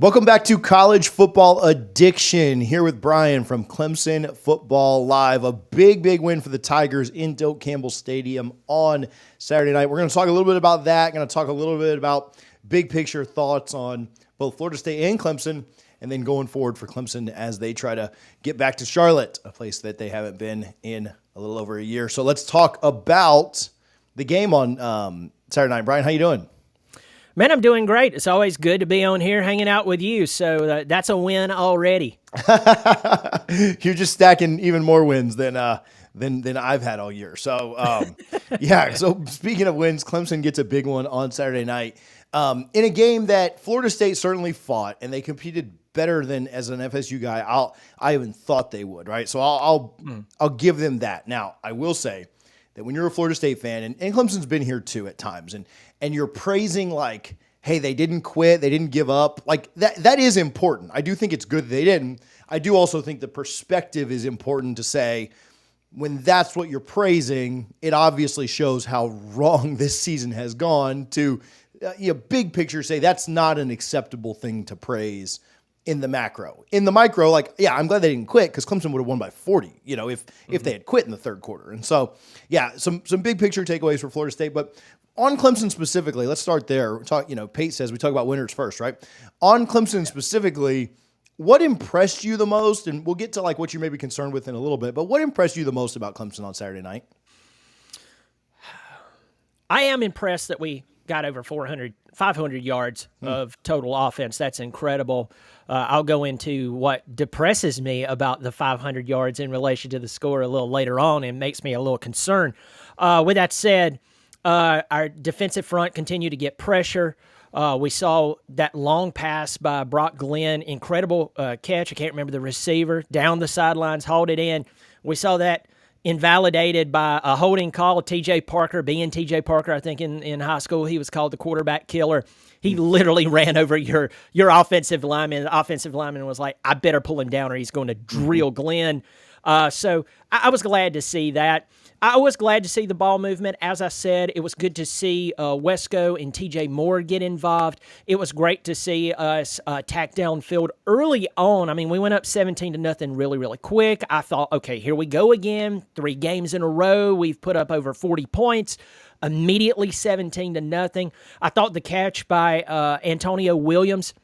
Welcome back to College Football Addiction. Here with Brian from Clemson Football Live. A big win for the Tigers in Doak Campbell Stadium on Saturday night. We're going to talk a little bit about that. Going to talk a little bit about big picture thoughts on both Florida State and Clemson, and then going forward for Clemson as they try to get back to Charlotte, a place that they haven't been in a little over a year. So let's talk about the game on Saturday night. Brian, how you doing? Man, I'm doing great. It's always good to be on here hanging out with you. So that's a win already. You're just stacking even more wins than I've had all year. So, yeah. So speaking of wins, Clemson gets a big one on Saturday night in a game that Florida State certainly fought, and they competed better than, as an FSU guy, I even thought they would. Right. So I'll give them that. Now, I will say that when you're a Florida State fan, and Clemson's been here too at times, and you're praising like, hey, they didn't quit, they didn't give up, like that is important. I do think it's good that they didn't. I do also think the perspective is important to say, when that's what you're praising, it obviously shows how wrong this season has gone to, big picture say that's not an acceptable thing to praise in the macro. In the micro, like, yeah, I'm glad they didn't quit because Clemson would have won by 40, if they had quit in the third quarter. And so, yeah, some big picture takeaways for Florida State. But on Clemson specifically, let's start there. Pate says we talk about winners first, right? On Clemson specifically, what impressed you the most? And we'll get to like what you may be concerned with in a little bit, but what impressed you the most about Clemson on Saturday night? I am impressed that we got over 500 yards of total offense. That's incredible. I'll go into what depresses me about the 500 yards in relation to the score a little later on and makes me a little concerned. With that said, our defensive front continued to get pressure. We saw that long pass by Brock Glenn, incredible catch. I can't remember the receiver, down the sidelines, hauled it in. We saw that invalidated by a holding call. TJ Parker, being TJ Parker, I think in high school, he was called the quarterback killer. He literally ran over your offensive lineman. The offensive lineman was like, I better pull him down or he's going to drill Glenn. So I was glad to see that. I was glad to see the ball movement. As I said, it was good to see Wesco and TJ Moore get involved. It was great to see us attack downfield early on. I mean, we went up 17-0 really, really quick. I thought, okay, here we go again. 3 games in a row. We've put up over 40 points. Immediately 17-0. I thought the catch by Antonio Williams,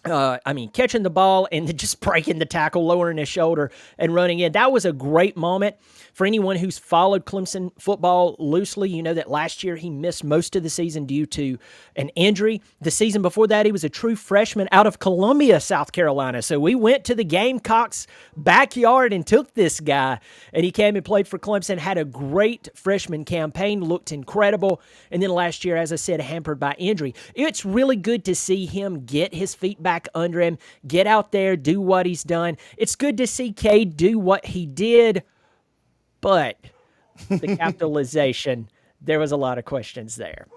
catching the ball and just breaking the tackle, lowering his shoulder and running in. That was a great moment. For anyone who's followed Clemson football loosely, you know that last year he missed most of the season due to an injury. The season before that, he was a true freshman out of Columbia, South Carolina. So we went to the Gamecocks' backyard and took this guy, and he came and played for Clemson, had a great freshman campaign, looked incredible, and then last year, as I said, hampered by injury. It's really good to see him get his feet back under him, get out there, do what he's done. It's good to see Cade do what he did, but the capitalization, there was a lot of questions there.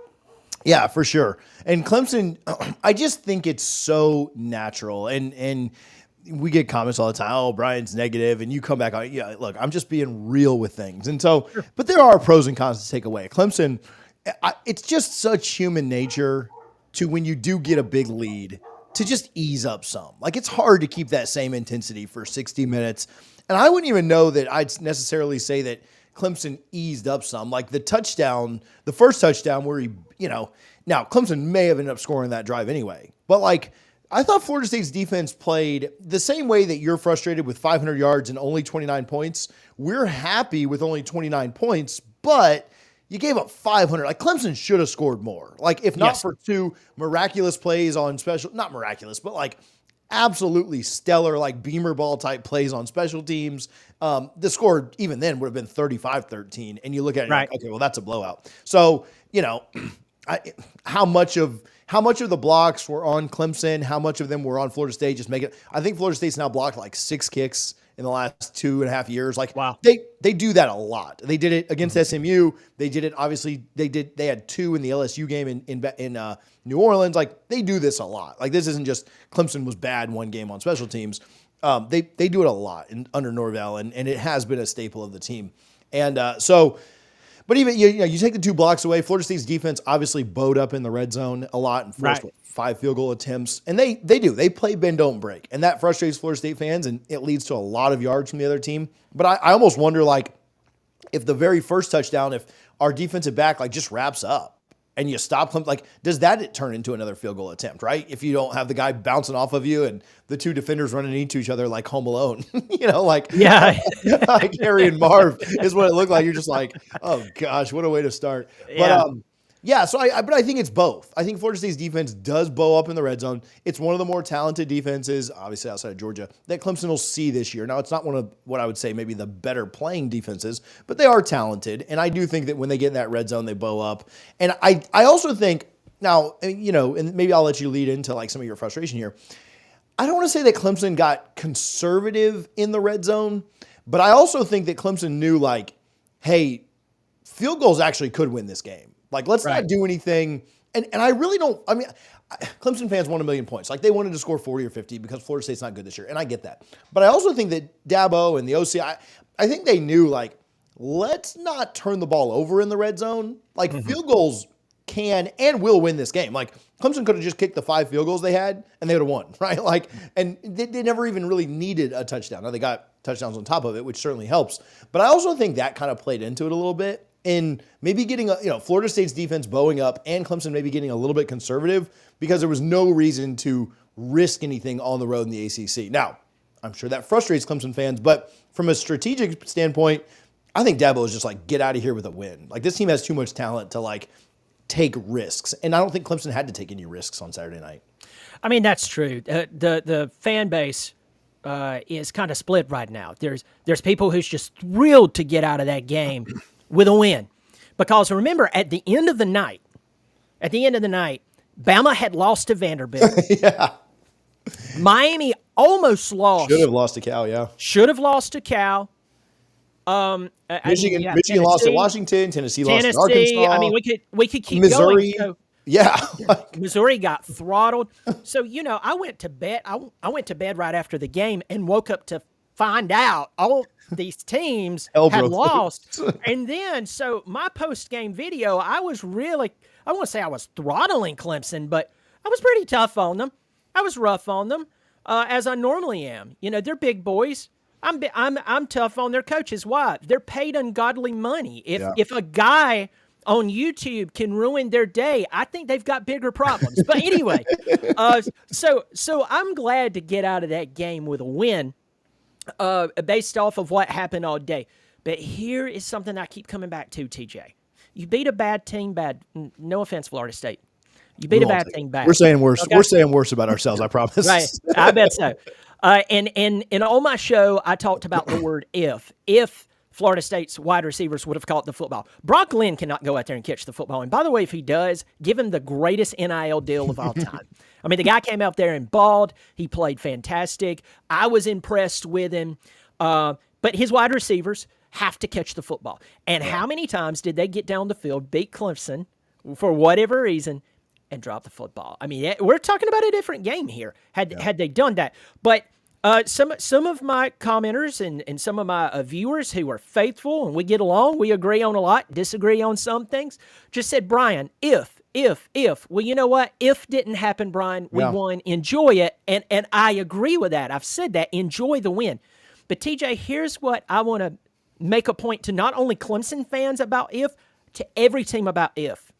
Yeah, for sure. And Clemson, I just think it's so natural. And we get comments all the time, oh, Brian's negative, and you come back on, yeah, look, I'm just being real with things. And so, but there are pros and cons to take away. Clemson, it's just such human nature to, when you do get a big lead, to just ease up some. Like, it's hard to keep that same intensity for 60 minutes. And I wouldn't even know that I'd necessarily say that Clemson eased up some. Like the first touchdown where now Clemson may have ended up scoring that drive anyway. But like, I thought Florida State's defense played the same way that you're frustrated with 500 yards and only 29 points. We're happy with only 29 points, but you gave up 500. Like, Clemson should have scored more. Like, if not for 2 miraculous plays on special, not miraculous, but like absolutely stellar, like beamer ball type plays on special teams. The score even then would have been 35-13. And you look at it, right, like, okay, well, that's a blowout. So, how much of the blocks were on Clemson? How much of them were on Florida State? I think Florida State's now blocked like 6 kicks in the last 2.5 years. Like, wow, they do that a lot. They did it against SMU. They did it, obviously, they had 2 in the LSU game in New Orleans. Like, they do this a lot. Like, this isn't just Clemson was bad one game on special teams. They do it a lot under Norvell, and it has been a staple of the team. And but even you take the 2 blocks away, Florida State's defense obviously bowed up in the red zone a lot and forced 5 field goal attempts. And they do. They play bend, don't break. And that frustrates Florida State fans, and it leads to a lot of yards from the other team. But I almost wonder, like, if the very first touchdown, if our defensive back, like, just wraps up and you stop Clemson, like, does that turn into another field goal attempt, right? If you don't have the guy bouncing off of you and the two defenders running into each other like Home Alone, like Harry and Marv is what it looked like. You're just like, oh gosh, what a way to start. Yeah. But but I think it's both. I think Florida State's defense does bow up in the red zone. It's one of the more talented defenses, obviously outside of Georgia, that Clemson will see this year. Now, it's not one of what I would say maybe the better playing defenses, but they are talented. And I do think that when they get in that red zone, they bow up. And I also think, now, and maybe I'll let you lead into like some of your frustration here. I don't want to say that Clemson got conservative in the red zone, but I also think that Clemson knew, like, hey, field goals actually could win this game. Like, let's not do anything. And I really don't, Clemson fans want 1 million points. Like, they wanted to score 40 or 50 because Florida State's not good this year. And I get that. But I also think that Dabo and the OC, I think they knew, like, let's not turn the ball over in the red zone. Like, field goals can and will win this game. Like, Clemson could have just kicked the 5 field goals they had and they would have won, right? Like, and they never even really needed a touchdown. Now, they got touchdowns on top of it, which certainly helps. But I also think that kind of played into it a little bit. And maybe getting Florida State's defense bowing up and Clemson maybe getting a little bit conservative because there was no reason to risk anything on the road in the ACC. Now, I'm sure that frustrates Clemson fans, but from a strategic standpoint, I think Dabo is just like, get out of here with a win. Like, this team has too much talent to like take risks. And I don't think Clemson had to take any risks on Saturday night. I mean, that's true. The fan base is kind of split right now. There's people who's just thrilled to get out of that game with a win. Because remember, at the end of the night, Bama had lost to Vanderbilt. Yeah. Miami almost lost. Should have lost to Cal, yeah. Should have lost to Cal. Michigan lost to Washington. Tennessee lost to Arkansas. I mean, we could keep Missouri. going. So, yeah. Missouri got throttled. So, I went to bed. I went to bed right after the game and woke up to find out all these teams had lost. And then, so my post-game video, I want to say I was throttling Clemson, but I was pretty tough on them. I was rough on them, as I normally am. They're big boys. I'm tough on their coaches. Why? They're paid ungodly money. If a guy on YouTube can ruin their day, I think they've got bigger problems. But anyway, so I'm glad to get out of that game with a win, based off of what happened all day. But here is something I keep coming back to, TJ. You beat a bad team bad. No offense, Florida State. You beat a bad team bad. We're saying worse. Okay? We're saying worse about ourselves, I promise. Right. I bet so. And on my show, I talked about the word if. If Florida State's wide receivers would have caught the football. Brock Lynn cannot go out there and catch the football. And by the way, if he does, give him the greatest NIL deal of all time. I mean, the guy came out there and balled. He played fantastic. I was impressed with him. But his wide receivers have to catch the football. And how many times did they get down the field, beat Clemson for whatever reason, and drop the football? I mean, we're talking about a different game here had they done that. But some of my commenters and some of my viewers who are faithful and we get along, we agree on a lot, disagree on some things, just said, Brian, if. Well, you know what? If didn't happen, Brian. We won. Enjoy it. And I agree with that. I've said that. Enjoy the win. But, TJ, here's what I want to make a point to not only Clemson fans about if, to every team about if.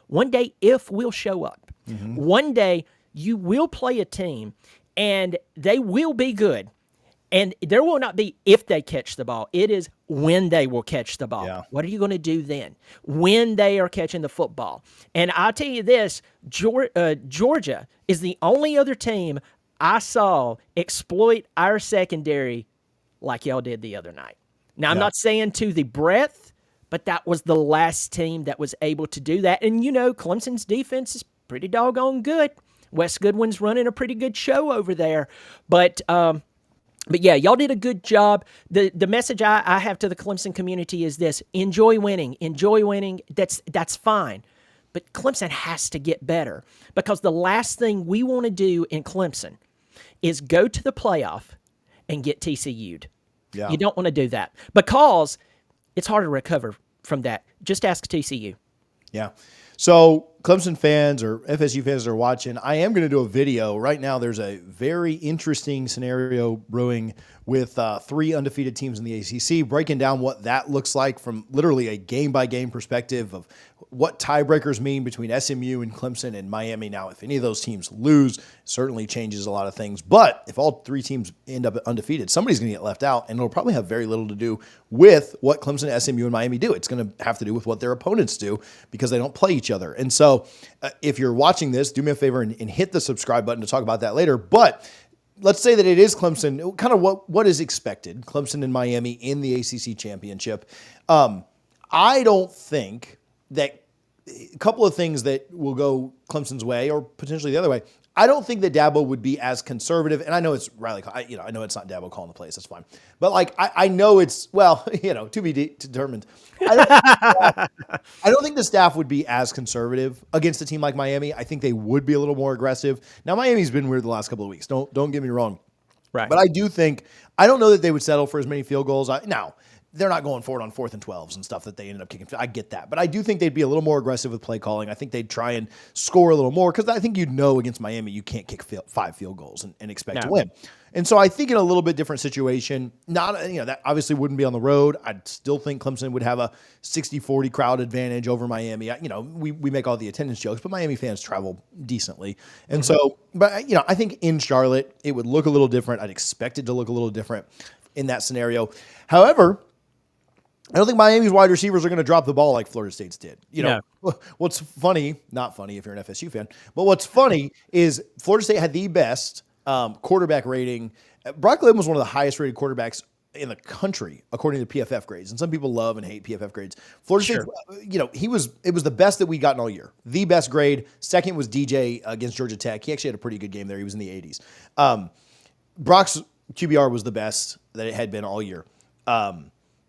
One day, if will show up. Mm-hmm. One day, you will play a team, and they will be good. And there will not be if they catch the ball. It is when they will catch the ball. Yeah. What are you going to do then? When they are catching the football. And I'll tell you this, Georgia is the only other team I saw exploit our secondary like y'all did the other night. Now, I'm not saying to the breadth, but that was the last team that was able to do that. And, Clemson's defense is pretty doggone good. Wes Goodwin's running a pretty good show over there. But yeah, y'all did a good job. The message I have to the Clemson community is this: enjoy winning. Enjoy winning. That's fine. But Clemson has to get better, because the last thing we want to do in Clemson is go to the playoff and get TCU'd. Yeah. You don't want to do that, because it's hard to recover from that. Just ask TCU. Yeah. So Clemson fans or FSU fans that are watching, I am going to do a video. Right now, there's a very interesting scenario brewing with 3 undefeated teams in the ACC, breaking down what that looks like from literally a game-by-game perspective of what tiebreakers mean between SMU and Clemson and Miami. Now, if any of those teams lose, certainly changes a lot of things. But if all 3 teams end up undefeated, somebody's going to get left out, and it'll probably have very little to do with what Clemson, SMU, and Miami do. It's going to have to do with what their opponents do because they don't play each other. And so if you're watching this, do me a favor and hit the subscribe button to talk about that later. But let's say that it is Clemson, kind of what is expected, Clemson and Miami in the ACC championship. I don't think that a couple of things that will go Clemson's way or potentially the other way. I don't think that Dabo would be as conservative, and I know it's Riley. I know it's not Dabo calling the plays. That's fine, but I know it's to be determined. I don't think the staff would be as conservative against a team like Miami. I think they would be a little more aggressive. Now Miami's been weird the last couple of weeks. Don't get me wrong, Right? but I don't know that they would settle for as many field goals. Now, they're not going for it on 4th and 12s and stuff that they ended up kicking. I get that. But I do think they'd be a little more aggressive with play calling. I think they'd try and score a little more because I think against Miami, you can't kick 5 field goals and expect to win. And so I think in a little bit different situation, that obviously wouldn't be on the road. I'd still think Clemson would have a 60-40 crowd advantage over Miami. We make all the attendance jokes, but Miami fans travel decently. And so, but I think in Charlotte, it would look a little different. I'd expect it to look a little different in that scenario. However, I don't think Miami's wide receivers are going to drop the ball like Florida State's did. What's funny, not funny if you're an FSU fan, but what's funny is Florida State had the best quarterback rating. Brock Lim was one of the highest rated quarterbacks in the country, according to PFF grades. And some people love and hate PFF grades. Florida State, it was the best that we gotten all year. The best grade. Second was DJ against Georgia Tech. He actually had a pretty good game there. He was in the 80s. Brock's QBR was the best that it had been all year.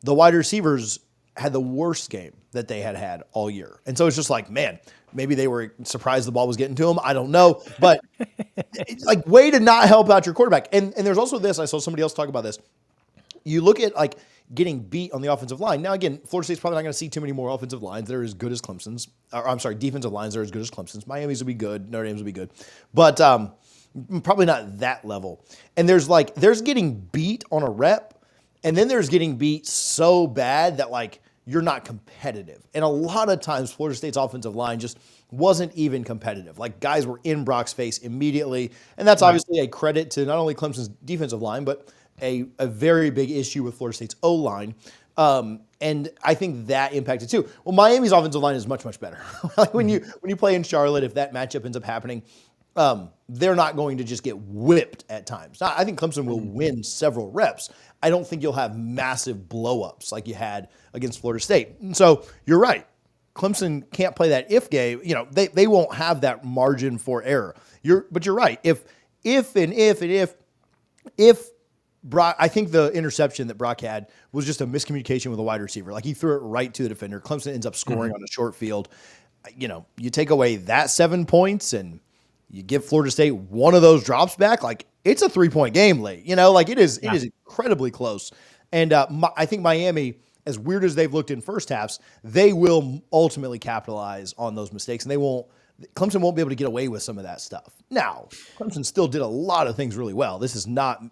The wide receivers had the worst game that they had all year. And so it's just like, man, maybe they were surprised the ball was getting to them. I don't know. But way to not help out your quarterback. And there's also this, I saw somebody else talk about this. You look at getting beat on the offensive line. Now, again, Florida State's probably not going to see too many more offensive lines that are as good as Clemson's. Defensive lines that are as good as Clemson's. Miami's will be good. Notre Dame's will be good. But probably not that level. And there's getting beat on a rep. And then there's getting beat so bad that you're not competitive. And a lot of times Florida State's offensive line just wasn't even competitive. Guys were in Brock's face immediately. And that's obviously a credit to not only Clemson's defensive line, but a very big issue with Florida State's O-line. And I think that impacted too. Well, Miami's offensive line is much, much better. When you play in Charlotte, if that matchup ends up happening, they're not going to just get whipped at times. Now, I think Clemson will win several reps. I don't think you'll have massive blow-ups like you had against Florida State. And so you're right. Clemson can't play that if game. They won't have that margin for error. But you're right. If Brock, I think the interception that Brock had was just a miscommunication with a wide receiver. He threw it right to the defender. Clemson ends up scoring on a short field. You take away that 7 points and you give Florida State one of those drops back, it's a 3-point game late. It is incredibly close. And I think Miami, as weird as they've looked in first halves, they will ultimately capitalize on those mistakes, and Clemson won't be able to get away with some of that stuff. Now, Clemson still did a lot of things really well. This is not,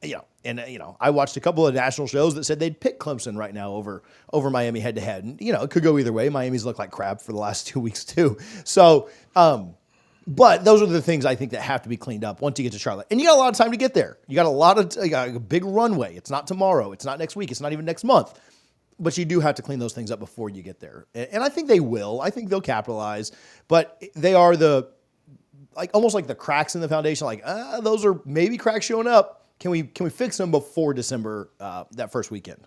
I watched a couple of national shows that said they'd pick Clemson right now over Miami head to head. And, it could go either way. Miami's looked like crap for the last 2 weeks too. So, but those are the things I think that have to be cleaned up once you get to Charlotte. And you got a lot of time to get there. You got a big runway. It's not tomorrow. It's not next week. It's not even next month. But you do have to clean those things up before you get there. And I think they will. I think they'll capitalize. But they are almost like the cracks in the foundation. Those are maybe cracks showing up. Can we fix them before December, that first weekend?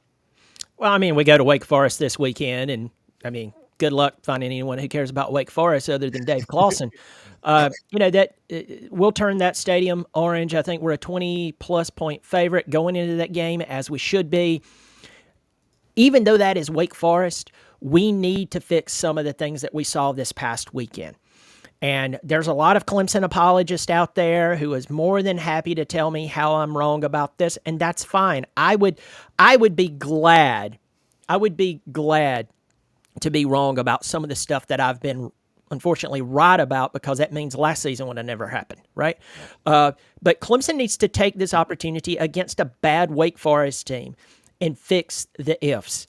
Well, we go to Wake Forest this weekend. And, good luck finding anyone who cares about Wake Forest other than Dave Clawson. We'll turn that stadium orange. I think we're a 20-plus point favorite going into that game, as we should be. Even though that is Wake Forest, we need to fix some of the things that we saw this past weekend. And there's a lot of Clemson apologists out there who is more than happy to tell me how I'm wrong about this, and that's fine. I would be glad to be wrong about some of the stuff that I've been unfortunately right about, because that means last season would have never happened, right? But Clemson needs to take this opportunity against a bad Wake Forest team and fix the ifs.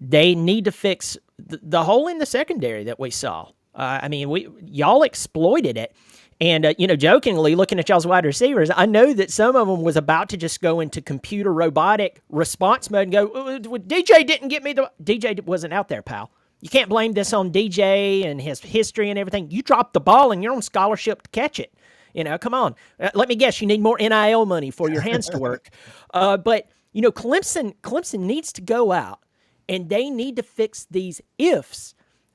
They need to fix the hole in the secondary that we saw. Y'all exploited it. And, jokingly, looking at y'all's wide receivers, I know that some of them was about to just go into computer robotic response mode and go, DJ didn't get me DJ wasn't out there, pal. You can't blame this on DJ and his history and everything. You dropped the ball and you're on scholarship to catch it. Come on. Let me guess, you need more NIL money for your hands to work. But Clemson needs to go out and they need to fix these ifs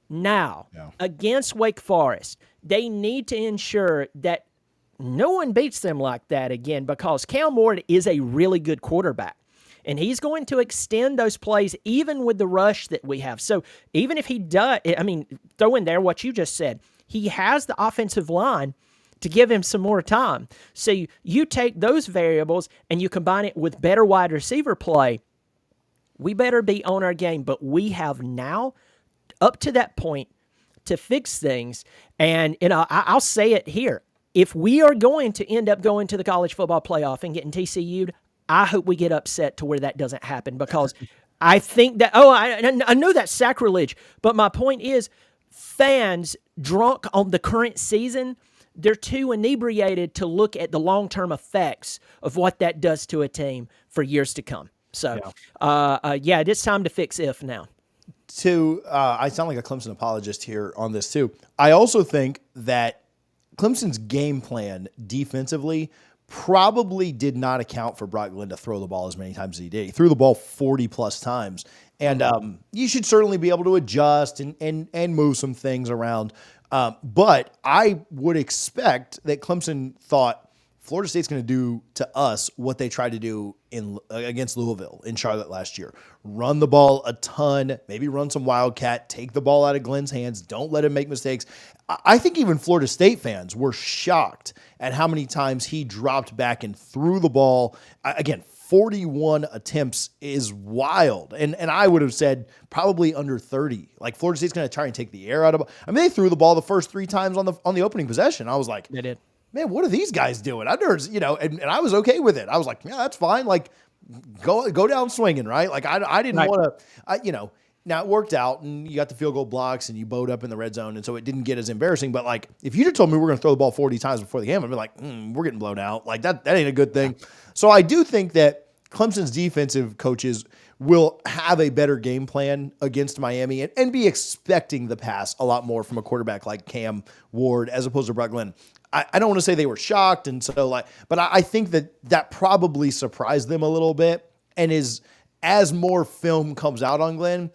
now against Wake Forest. They need to ensure that no one beats them like that again, because Cam Ward is a really good quarterback. And he's going to extend those plays even with the rush that we have. So even if he does, throw in there what you just said. He has the offensive line to give him some more time. So you take those variables and you combine it with better wide receiver play. We better be on our game. But we have now, up to that point, to fix things. And, I'll say it here. If we are going to end up going to the college football playoff and getting TCU'd, I hope we get upset to where that doesn't happen, because I think that, I know that's sacrilege, but my point is, fans drunk on the current season, they're too inebriated to look at the long-term effects of what that does to a team for years to come. So, it's time to fix if now. I sound like a Clemson apologist here on this too. I also think that Clemson's game plan defensively probably did not account for Brock Glenn to throw the ball as many times as he did. He threw the ball 40 plus times. And you should certainly be able to adjust and move some things around. But I would expect that Clemson thought Florida State's going to do to us what they tried to do against Louisville in Charlotte last year. Run the ball a ton, maybe run some wildcat, take the ball out of Glenn's hands, don't let him make mistakes. I think even Florida State fans were shocked at how many times he dropped back and threw the ball. Again, 41 attempts is wild. And I would have said probably under 30. Like, Florida State's going to try and take the air out of it. They threw the ball the first 3 times on the opening possession. I was like, they did. Man, what are these guys doing? And I was okay with it. I was like, yeah, that's fine. Like, go down swinging, right? Like, I didn't want to, now it worked out and you got the field goal blocks and you bowed up in the red zone. And so it didn't get as embarrassing. But like, if you'd have told me we're going to throw the ball 40 times before the game, I'd be like, we're getting blown out. Like, that ain't a good thing. So I do think that Clemson's defensive coaches will have a better game plan against Miami and be expecting the pass a lot more from a quarterback like Cam Ward as opposed to Brock Glenn. I don't want to say they were shocked, but I think that probably surprised them a little bit. And as more film comes out on Glenn,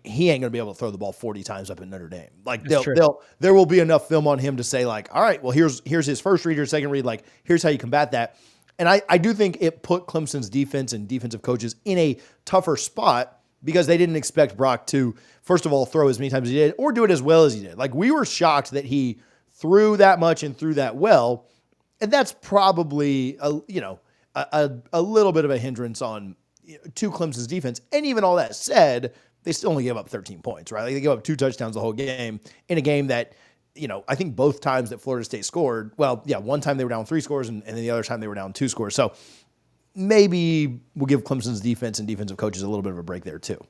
he ain't going to be able to throw the ball 40 times up at Notre Dame. Like, there will be enough film on him to say, like, all right, well, here's his first read or second read. Like, here's how you combat that. And I do think it put Clemson's defense and defensive coaches in a tougher spot because they didn't expect Brock to, first of all, throw as many times as he did or do it as well as he did. Like, we were shocked that he threw that much and threw that well. And that's probably a little bit of a hindrance to Clemson's defense. And even all that said, they still only gave up 13 points, right? Like, they gave up 2 touchdowns the whole game in a game that, I think both times that Florida State scored, one time they were down 3 scores and then the other time they were down 2 scores. So maybe we'll give Clemson's defense and defensive coaches a little bit of a break there too.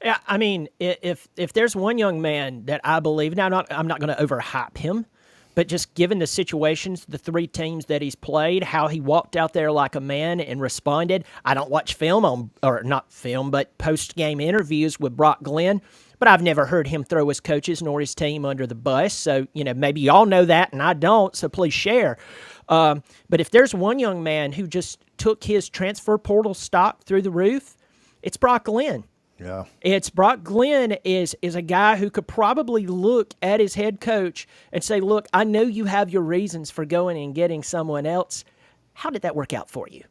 Yeah, if there's one young man that I believe, now I'm not going to overhype him, but just given the situations, the 3 teams that he's played, how he walked out there like a man and responded. I don't watch film but post-game interviews with Brock Glenn, but I've never heard him throw his coaches nor his team under the bus. So, maybe y'all know that and I don't, so please share. But if there's one young man who just took his transfer portal stock through the roof, it's Brock Glenn. Yeah, it's Brock Glenn is a guy who could probably look at his head coach and say, look, I know you have your reasons for going and getting someone else. How did that work out for you?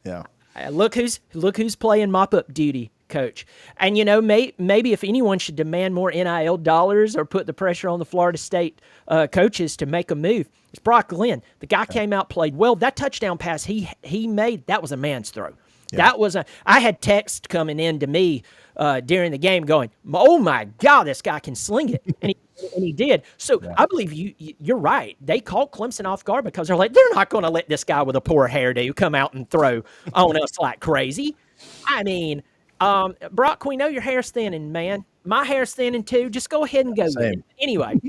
Yeah. Look who's playing mop-up duty, coach. And, maybe if anyone should demand more NIL dollars or put the pressure on the Florida State coaches to make a move, it's Brock Glenn. The guy came out, played well. That touchdown pass he made, that was a man's throw. Yeah. I had text coming in to me during the game going, "Oh my God, this guy can sling it," and he did. So Yeah. I believe you're right. They caught Clemson off guard because they're like, they're not going to let this guy with a poor hairdo come out and throw on us like crazy. I mean, Brock, we know your hair's thinning, man. My hair's thinning too. Just go ahead and go with it. Same. Anyway.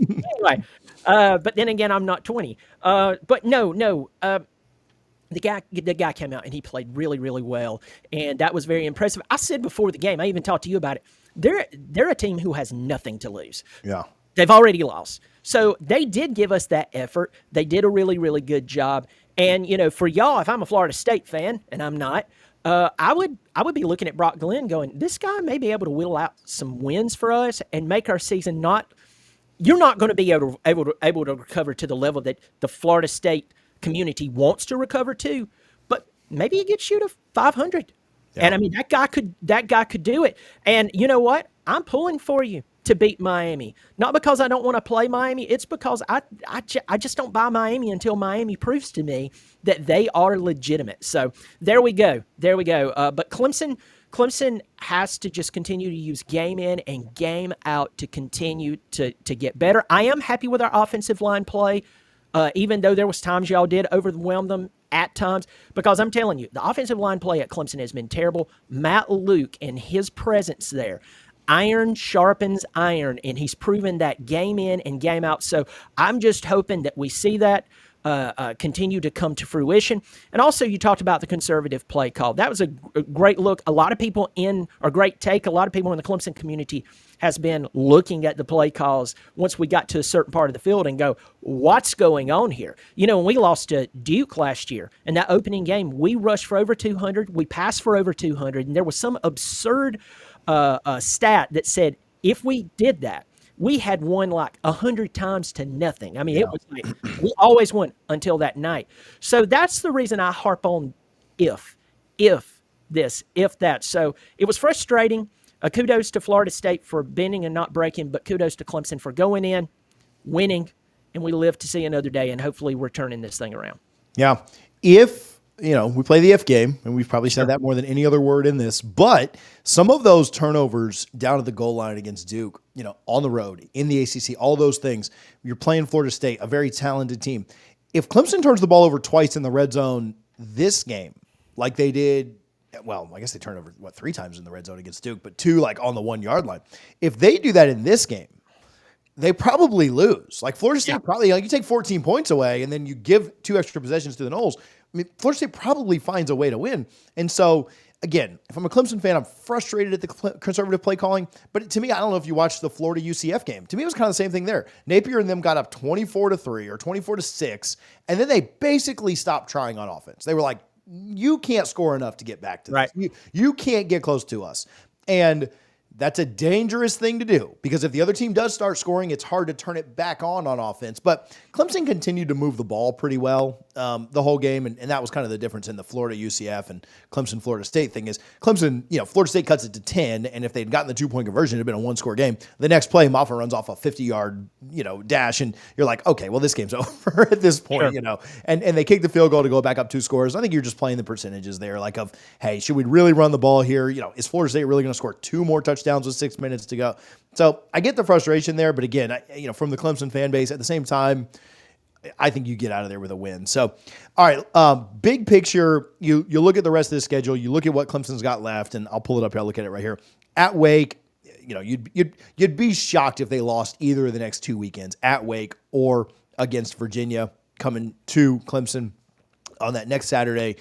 But then again, I'm not 20. But no. The guy came out and he played really, really well, and that was very impressive. I said before the game, I even talked to you about it. They're a team who has nothing to lose. Yeah. They've already lost. So they did give us that effort. They did a really, really good job. And, for y'all, if I'm a Florida State fan, and I'm not, I would be looking at Brock Glenn going, this guy may be able to whittle out some wins for us and make our season not – you're not going to be able to recover to the level that the Florida State community wants to recover to, but maybe he gets you to 500. Yeah. And I mean, that guy could do it. And you know what? I'm pulling for you to beat Miami. Not because I don't want to play Miami. It's because I just don't buy Miami until Miami proves to me that they are legitimate. So there we go. But Clemson has to just continue to use game in and game out to continue to get better. I am happy with our offensive line play, even though there was times y'all did overwhelm them at times, because I'm telling you, the offensive line play at Clemson has been terrible. Matt Luke and his presence there, iron sharpens iron, and he's proven that game in and game out. So I'm just hoping that we see that continue to come to fruition. And also, you talked about the conservative play call. That was a great look. A lot of people great take. A lot of people in the Clemson community has been looking at the play calls once we got to a certain part of the field and go, what's going on here? When we lost to Duke last year in that opening game, we rushed for over 200. We passed for over 200. And there was some absurd stat that said if we did that, we had won like 100 times to nothing. I mean, It was like we always won until that night. So that's the reason I harp on if that. So it was frustrating. Kudos to Florida State for bending and not breaking, but kudos to Clemson for going in, winning, and we live to see another day, and hopefully we're turning this thing around. Yeah. If we play the if game, and we've probably said that more than any other word in this, but some of those turnovers down at the goal line against Duke, on the road, in the ACC, all those things, you're playing Florida State, a very talented team. If Clemson turns the ball over twice in the red zone this game, like they did, well, I guess they turned over, 3 times in the red zone against Duke, but 2 like on the 1-yard line. If they do that in this game, they probably lose. Like Florida State probably, you take 14 points away and then you give 2 extra possessions to the Noles. I mean, Florida State probably finds a way to win. And so, again, if I'm a Clemson fan, I'm frustrated at the conservative play calling. But to me, I don't know if you watched the Florida UCF game. To me, it was kind of the same thing there. Napier and them got up 24-3 or 24-6, and then they basically stopped trying on offense. They were like, you can't score enough to get back to this. You can't get close to us. And that's a dangerous thing to do because if the other team does start scoring, it's hard to turn it back on offense. But Clemson continued to move the ball pretty well the whole game, and that was kind of the difference in the Florida UCF and Clemson Florida State thing is Clemson, Florida State cuts it to 10, and if they'd gotten the 2-point conversion, it'd been a 1-score game. The next play, Moffa runs off a 50-yard dash, and you're like, okay, well, this game's over at this point, And they kick the field goal to go back up 2 scores. I think you're just playing the percentages there, like of, hey, should we really run the ball here? Is Florida State really going to score 2 more touchdowns with 6 minutes to go? So I get the frustration there, but again, from the Clemson fan base, at the same time, I think you get out of there with a win. So, all right, big picture, you look at the rest of the schedule, you look at what Clemson's got left, and I'll pull it up here. I'll look at it right here. At Wake, you'd be shocked if they lost either of the next 2 weekends, at Wake or against Virginia, coming to Clemson on that next Saturday.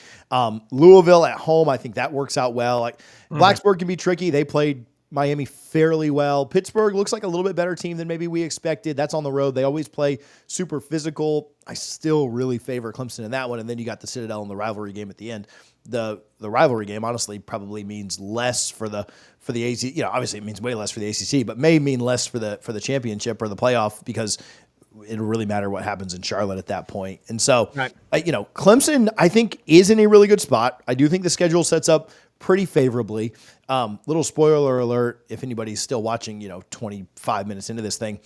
Louisville at home, I think that works out well. Like Blacksburg can be tricky. They played Miami fairly well. Pittsburgh looks like a little bit better team than maybe we expected. That's on the road. They always play super physical. I still really favor Clemson in that one. And then you got the Citadel in the rivalry game at the end. The rivalry game honestly probably means less for the ACC. Obviously it means way less for the ACC, but may mean less for the championship or the playoff because it'll really matter what happens in Charlotte at that point. And so, Clemson, I think, is in a really good spot. I do think the schedule sets up pretty favorably. Little spoiler alert, if anybody's still watching, 25 minutes into this thing,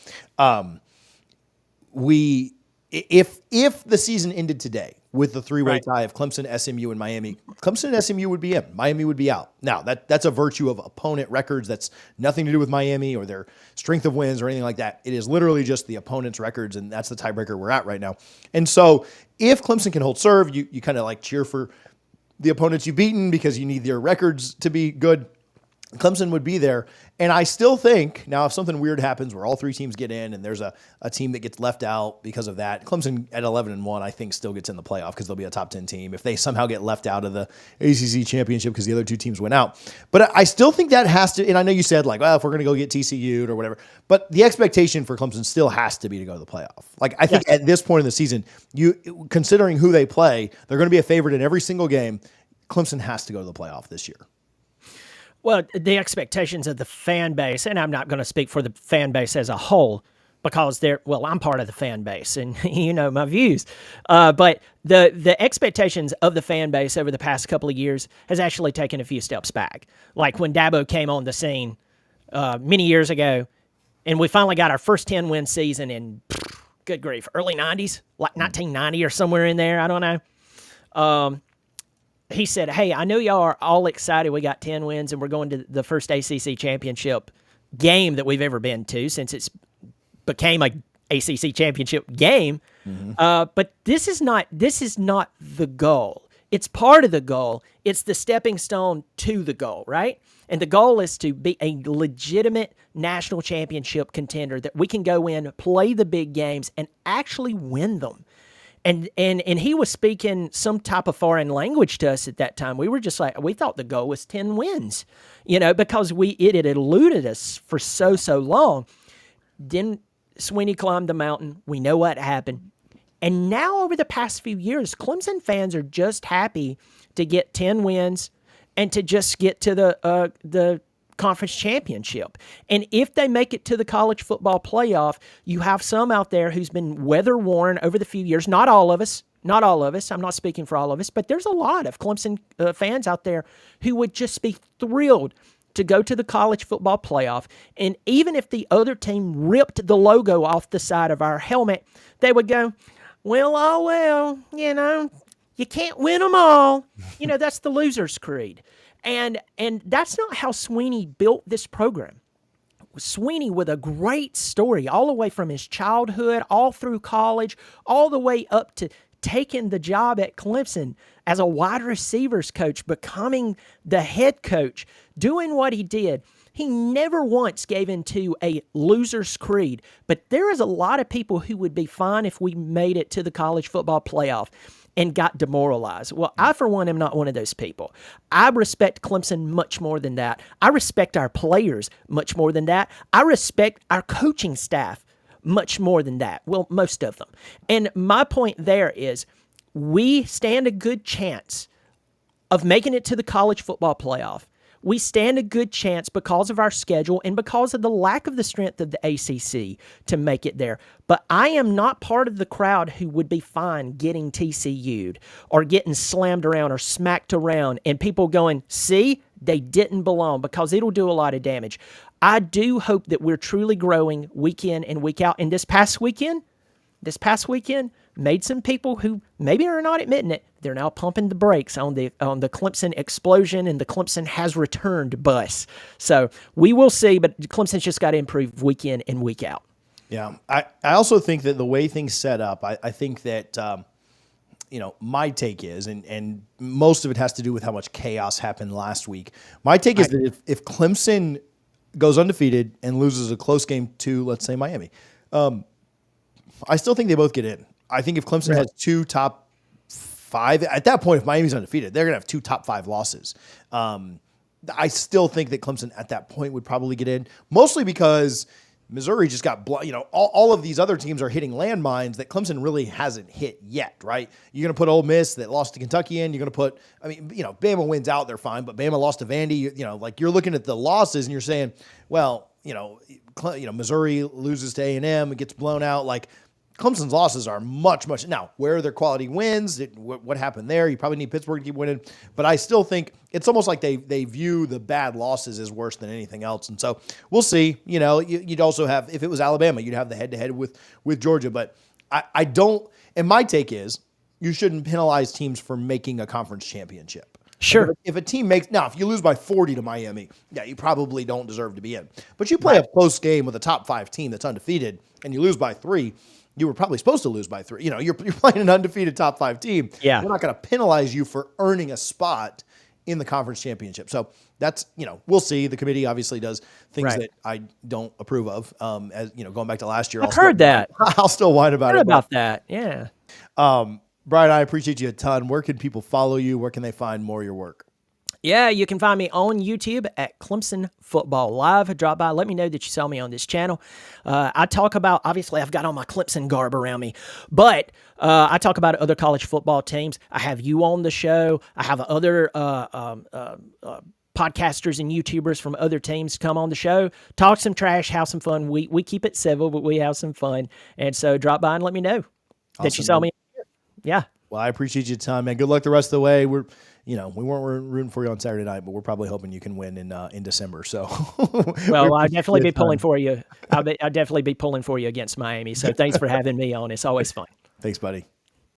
we if the season ended today with the three-way tie of Clemson, SMU, and Miami, Clemson and SMU would be in. Miami would be out. Now, that's a virtue of opponent records. That's nothing to do with Miami or their strength of wins or anything like that. It is literally just the opponent's records, and that's the tiebreaker we're at right now. And so if Clemson can hold serve, you kind of like cheer for the opponents you've beaten because you need their records to be good. Clemson would be there. And I still think, now if something weird happens where all three teams get in and there's a team that gets left out because of that, Clemson at 11-1, I think still gets in the playoff because they'll be a top 10 team if they somehow get left out of the ACC championship because the other two teams went out. But I still think that has to, and I know you said like, well, if we're going to go get TCU'd or whatever, but the expectation for Clemson still has to be to go to the playoff. Like I think at this point in the season, considering who they play, they're going to be a favorite in every single game. Clemson has to go to the playoff this year. Well, the expectations of the fan base, and I'm not going to speak for the fan base as a whole because I'm part of the fan base and you know my views. But the expectations of the fan base over the past couple of years has actually taken a few steps back. Like when Dabo came on the scene many years ago, and we finally got our first 10-win season in, good grief, early 90s, like 1990 or somewhere in there, I don't know. He said, hey, I know y'all are all excited we got 10 wins and we're going to the first ACC championship game that we've ever been to since it's became a ACC championship game. Mm-hmm. But this is not the goal. It's part of the goal. It's the stepping stone to the goal, right? And the goal is to be a legitimate national championship contender that we can go in, play the big games, and actually win them. And he was speaking some type of foreign language to us at that time. We were just like, we thought the goal was 10 wins, because it had eluded us for so long. Then Sweeney climbed the mountain. We know what happened. And now over the past few years, Clemson fans are just happy to get 10 wins and to just get to the conference championship. And if they make it to the college football playoff, you have some out there who's been weather-worn over the few years. Not all of us. I'm not speaking for all of us, but there's a lot of Clemson fans out there who would just be thrilled to go to the college football playoff. And even if the other team ripped the logo off the side of our helmet, they would go, well, you can't win them all. That's the loser's creed. And that's not how Sweeney built this program. Sweeney with a great story all the way from his childhood, all through college, all the way up to taking the job at Clemson as a wide receivers coach, becoming the head coach, doing what he did. He never once gave into a loser's creed, but there is a lot of people who would be fine if we made it to the college football playoff and got demoralized. Well, I, for one, am not one of those people. I respect Clemson much more than that. I respect our players much more than that. I respect our coaching staff much more than that. Well, most of them. And my point there is we stand a good chance of making it to the college football playoff. We stand a good chance because of our schedule and because of the lack of the strength of the ACC to make it there. But I am not part of the crowd who would be fine getting TCU'd or getting slammed around or smacked around and people going, see, they didn't belong, because it'll do a lot of damage. I do hope that we're truly growing week in and week out. And this past weekend made some people who maybe are not admitting it, they're now pumping the brakes on the Clemson explosion and the Clemson has returned bus. So we will see, but Clemson's just got to improve week in and week out. Yeah. I also think that the way things set up, I think that, my take is, and most of it has to do with how much chaos happened last week. My take is that if Clemson goes undefeated and loses a close game to, let's say, Miami, I still think they both get in. I think if Clemson has two top five, at that point, if Miami's undefeated, they're going to have two top five losses. I still think that Clemson at that point would probably get in, mostly because Missouri just got, all of these other teams are hitting landmines that Clemson really hasn't hit yet, right? You're going to put Ole Miss that lost to Kentucky in. You're going to put, Bama wins out, they're fine, but Bama lost to Vandy. You're looking at the losses and you're saying, well, Missouri loses to A&M, it gets blown out. Clemson's losses are much. Now, where are their quality wins? What happened there? You probably need Pittsburgh to keep winning. But I still think it's almost like they view the bad losses as worse than anything else. And so we'll see. You'd also have, if it was Alabama, you'd have the head-to-head with Georgia. But I don't. And my take is you shouldn't penalize teams for making a conference championship. Sure. Like if a team makes now, if you lose by 40 to Miami, yeah, you probably don't deserve to be in. But you play a close game with a top 5 team that's undefeated, and you lose by 3. You were probably supposed to lose by 3. You know, you're playing an undefeated top 5 team. Yeah. We're not going to penalize you for earning a spot in the conference championship. So that's, we'll see. The committee obviously does things that I don't approve of. As going back to last year, I've heard that. I'll still whine about it. About that. Yeah. Brian, I appreciate you a ton. Where can people follow you? Where can they find more of your work? Yeah, you can find me on YouTube at Clemson Football Live. Drop by, let me know that you saw me on this channel. I talk about, obviously, I've got all my Clemson garb around me, but I talk about other college football teams. I have you on the show. I have other podcasters and YouTubers from other teams come on the show, talk some trash, have some fun. We keep it civil, but we have some fun. And so drop by and let me know that you saw me. Yeah. Well, I appreciate your time, man. Good luck the rest of the way. We weren't rooting for you on Saturday night, but we're probably hoping you can win in December. So, well, I'll definitely be pulling for you. I'll definitely be pulling for you against Miami. So, thanks for having me on. It's always fun. Thanks, buddy.